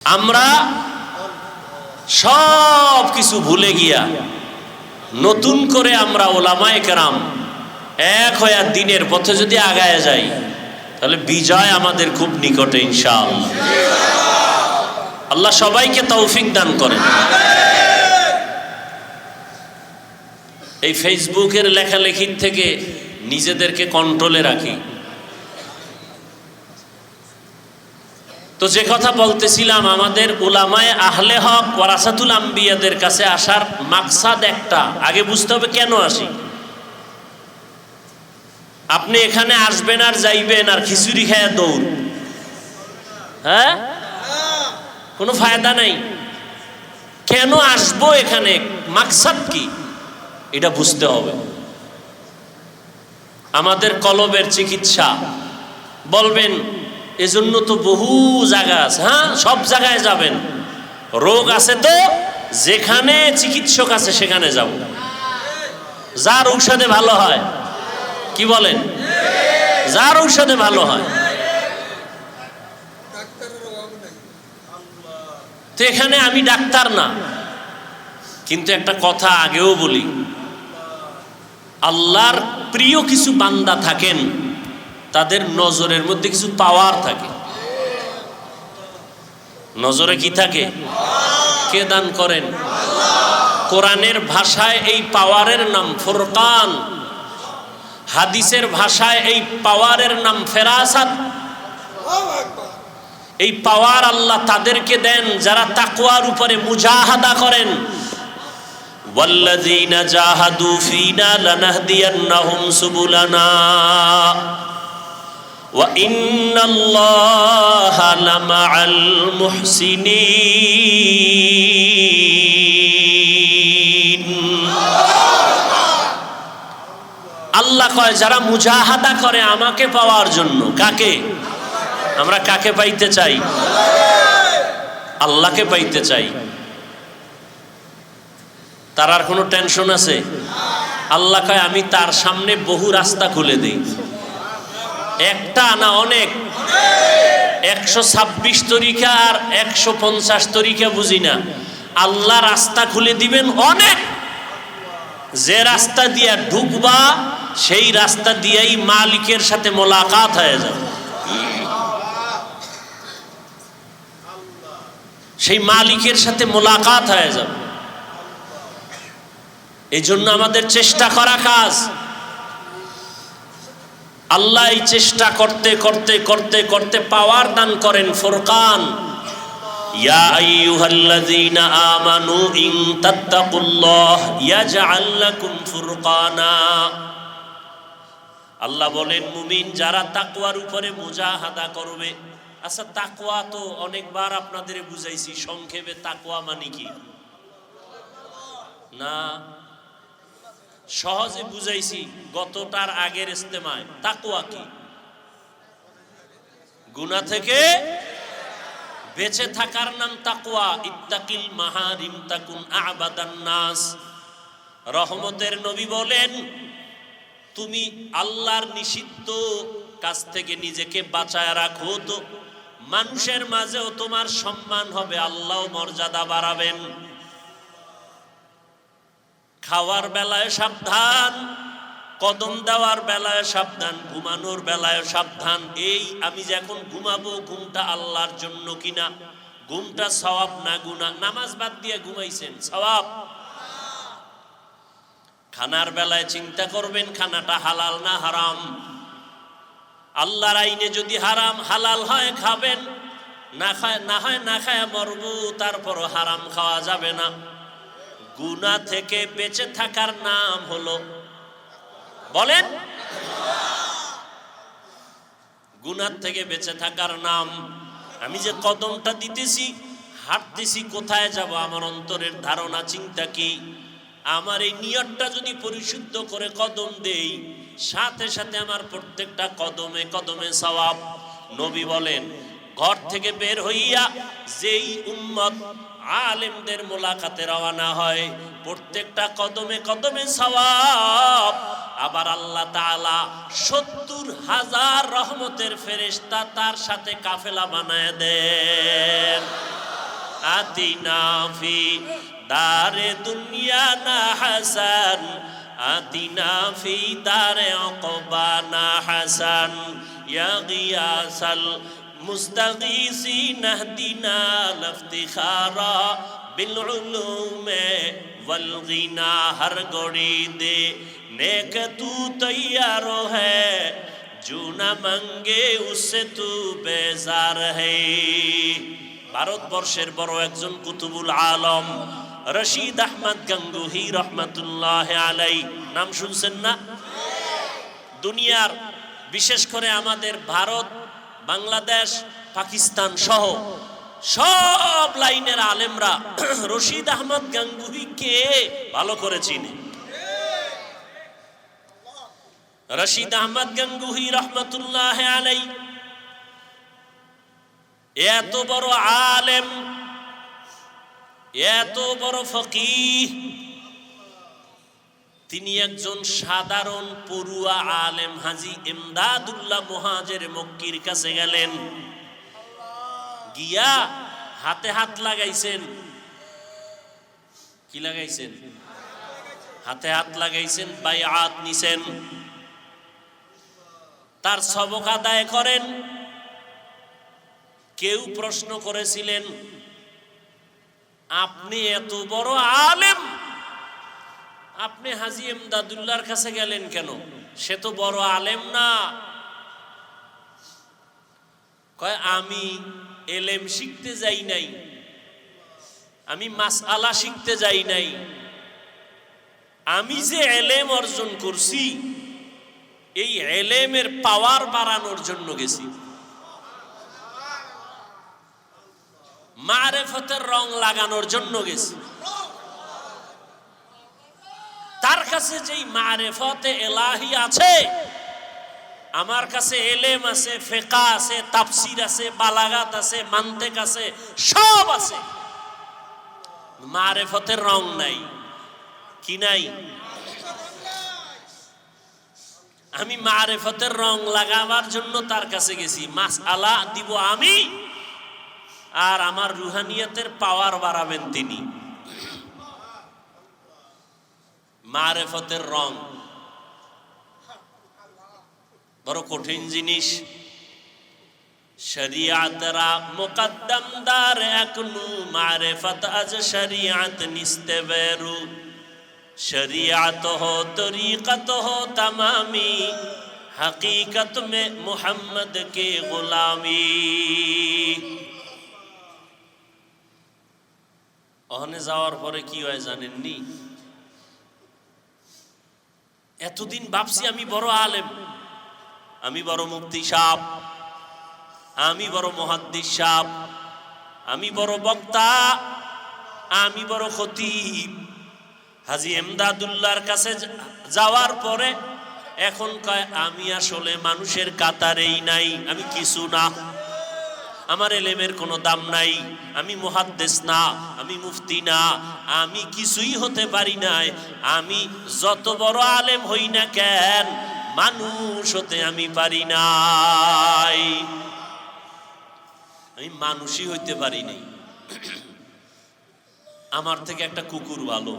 আমরা সব কিছু ভুলে গিয়া নতুন করে আমরা ওলামায়ে কেরাম এক হয়ে দিনের পথে যদি আগায় যাই তাহলে বিজয় আমাদের খুব নিকটে ইনশাআল্লাহ। আল্লাহ সবাইকে তৌফিক দান করেন। এই ফেসবুকের লেখালেখির থেকে নিজেদেরকে কন্ট্রোলে রাখি। তো যে কথা বলতেছিলাম, আমাদের উলামায়ে আহলে হক ওয়ারাসাতুল আম্বিয়াদের কাছে আসার মাকসাদ একটা, আগে বুঝতে হবে কেন আসি। আপনি এখানে আসবেন আর যাইবেন আর খিচুড়ি খায় দৌড়, হ্যাঁ, কোনো ফায়দা নাই। কেন আসবো এখানে, মাকসাদ কি, এটা বুঝতে হবে। আমাদের কলবের চিকিৎসা বলবেন, এজন্য তো বহু জায়গা আছে। হ্যাঁ, সব জায়গায় যাবেন। রোগ আছে তো যেখানে চিকিৎসক আছে সেখানে যাব, যার ঔষধে ভালো হয়। কি বলেন? যার ঔষধে ভালো হয়। তো এখানে আমি ডাক্তার না, কিন্তু একটা কথা আগেও বলি, আল্লাহর প্রিয় কিছু বান্দা থাকেন, তাদের নজরের মধ্যে কিছু পাওয়ার থাকে। নজরে কি থাকে? কে দান করেন? কোরআনের ভাষায় এই পাওয়ারের নাম ফুরকান, হাদিসের ভাষায় এই পাওয়ারের নাম ফেরাসাত। এই পাওয়ার আল্লাহ তাদেরকে দেন যারা তাকওয়ার উপরে মুজাহাদা করেন। ওয়াল্লাযীনা জাহাদু ফীনা লানাহদিয়ান্নাহুম সুবুলানা ওয়া ইন্নাল্লাহা লামাআল মুহসিনিন। আল্লাহ কয় যারা মুজাহাদা করে আমাকে পাওয়ার জন্য। কাকে? আমরা কাকে পাইতে চাই? আল্লাহকে পাইতে চাই। তার আর কোনো টেনশন আছে? আল্লাহ কয় আমি তার সামনে বহু রাস্তা খুলে দেই। একটা না, অনেক। 126 তরিকা আর 150 তরিকা বুঝি না। আল্লাহ রাস্তা খুলে দিবেন অনেক। যে রাস্তা দিয়া ঢুকবা সেই রাস্তা দিয়েই মালিকের সাথে মোলাকাত হয়ে যাবে। সেই মালিকের সাথে মোলাকাত হয়ে যাবে। এই জন্য আমাদের চেষ্টা করা কাজ। আল্লাহ এই চেষ্টা করতে করতে করতে করতে পাওয়ার দান করেন ফুরকান। ইয়া আইয়ুহাল্লাযীনা আমানু ইন তাত্তাকুল্লাহ ইয়াজআল লাকুম ফুরকানা। আল্লাহ বলেন, মুমিন যারা তাকওয়ার উপরে মুজাহাদা করবে। আচ্ছা, তাকওয়া তো অনেকবার আপনাদের বুঝাইছি, সংক্ষেপে তাকওয়া মানে কি না সহজে বুঝাইছি গতটার আগের ইস্তেমায়। তাকওয়া কি? গুনাহ থেকে বেঁচে থাকার নাম তাকওয়া। ইত্তাকিল মাহারিম তাকুন আবাদান নাস। রহমতের নবী বলেন, তুমি আল্লাহর নিষিদ্ধ কাজ থেকে নিজেকে বাঁচায় রাখো তো মানুষের মাঝেও তোমার সম্মান হবে, আল্লাহ মর্যাদা বাড়াবেন। খাওয়ার বেলায় সাবধান, কদম দেওয়ার বেলায় সাবধান, ঘুমানোর বেলায় সাবধান। এই আমি যে এখন ঘুমাবো, ঘুমটা আল্লাহর জন্য কিনা, ঘুমটা সওয়াব না গুনাহ। নামাজ বাদ দিয়ে ঘুমাইছেন, সওয়াব। খানার বেলায় চিন্তা করবেন খানাটা হালাল না হারাম। আল্লাহর আইনে যদি হারাম হালাল হয় খাবেন, না হয় না খায় মরবো, তারপরও হারাম খাওয়া যাবে না। গুনাহ থেকে বেঁচে থাকার নাম হলো, বলেন, গুনাহ থেকে বেঁচে থাকার নাম। আমি যে কদমটা দিতেছি, হাঁটতেছি, কোথায় যাব, আমার অন্তরের ধারণা চিন্তা কি? আমার এই নিয়তটা যদি পরিশুদ্ধ করে কদম দেই, সাথে সাথে আমার প্রত্যেকটা কদমে কদমে সওয়াব। নবী বলেন, ঘর থেকে বের হইয়া যেই উম্মত আলেমদের মোলাকাতে রওনা হয়, প্রত্যেকটা কদমে কদমে সওয়াব। আবার আল্লাহ তাআলা 70,000 রহমতের ফেরেশতা তার সাথে কাফেলা বানায় দেন। আতিনা ফি দারে দুনিয়া না হাসান আতিনা ফি দারে উকবানা হাসান ইয়া গিয়াসাল মুস্তাগীসিন আহদিনা লাফতিখারা বিল উলুমে वल गिना हर गोड़ी दे नेक तू तैयार है जो न मंगे उससे तू बेजार है ভারতবর্ষের বড় একজন কুতুবুল আলম রশিদ আহমদ গঙ্গুহি রহমাতুল্লাহ আলাইহি নাম শুনছেন না? দুনিয়ার বিশেষ করে আমাদের ভারত, বাংলাদেশ, পাকিস্তান সহ সব লাইনের আলেমরা রশিদ আহমদ গঙ্গুহিকে ভালো করে চিনে। রশিদ আহমদ গঙ্গুহি রহমাতুল্লাহ আলাইহি এত বড় আলেম, এত বড় ফকিহ, তিনি একজন সাধারণ পড়ুয়া আলেম হাজী ইমদাদুল্লাহ মুহাজির মক্কির কাছে গেলেন, গিয়া হাতে হাত লাগাইছেন। কি লাগাইছেন? হাতে হাত লাগাইছেন, বাইআত নিছেন, তার সবক আদায় করেন। কেউ প্রশ্ন করেছিলেন, আপনি এত বড় আলেম, আপনি হাজী ইমদাদুল্লাহর কাছে গেলেন কেন? সে তো বড় আলেম না। কয়, আমি এলেম শিখতে যাই নাই, আমি মাসআলা শিখতে যাই নাই, আমি যে এলেম অর্জন করছি এই এলেমের পাওয়ার বাড়ানোর জন্য গেছি, মারেফতের রং লাগানোর জন্য গেছি। তার কাছে যেই মারেফতে এলাহি আছে, আমার কাছে এলেম আছে, ফিকহ আছে, তাফসীর আছে, বালাগাত আছে, মানতিক আছে, সব আছে, মারেফতের রং নাই। কি নাই? আমি মারেফতের রং লাগাবার জন্য তার কাছে গেছি, মাসআলা দিব আমি, আর আমার রুহানিয়তের পাওয়ার বাড়াবেন তিনি। মারেফতের রং বড় কঠিন জিনিস। শরিয়াতরা মুকদ্দম দার একনু মারিফত আজ শরিয়াত নিস্তে বেরু শরিয়াত হো তরিকত হো তমামি হकीकत में मोहम्मद के गुलामी। ওখানে যাওয়ার পরে কি হয় জানেননি? এতদিন ভাবছি আমি বড় আলেম, আমি বড় মুফতি সাহেব, আমি বড় মুহাদ্দিস সাহেব, আমি বড় বক্তা, আমি বড় খতিব। হাজী ইমদাদুল্লাহর কাছে যাওয়ার পরে এখন কয়, আমি আসলে মানুষের কাতারেই নাই, আমি কিছু না, আমার এলেমের কোনো দাম নাই, আমি মুহাদ্দিস না, আমি মুফতি না, আমি কিছুই হতে পারি নাই, আমি যত বড় আলেম হই না কেন মানুষ হতে আমি পারি নাই, আমি মানুষই হইতে পারি নাই। আমার থেকে একটা কুকুর ভালো।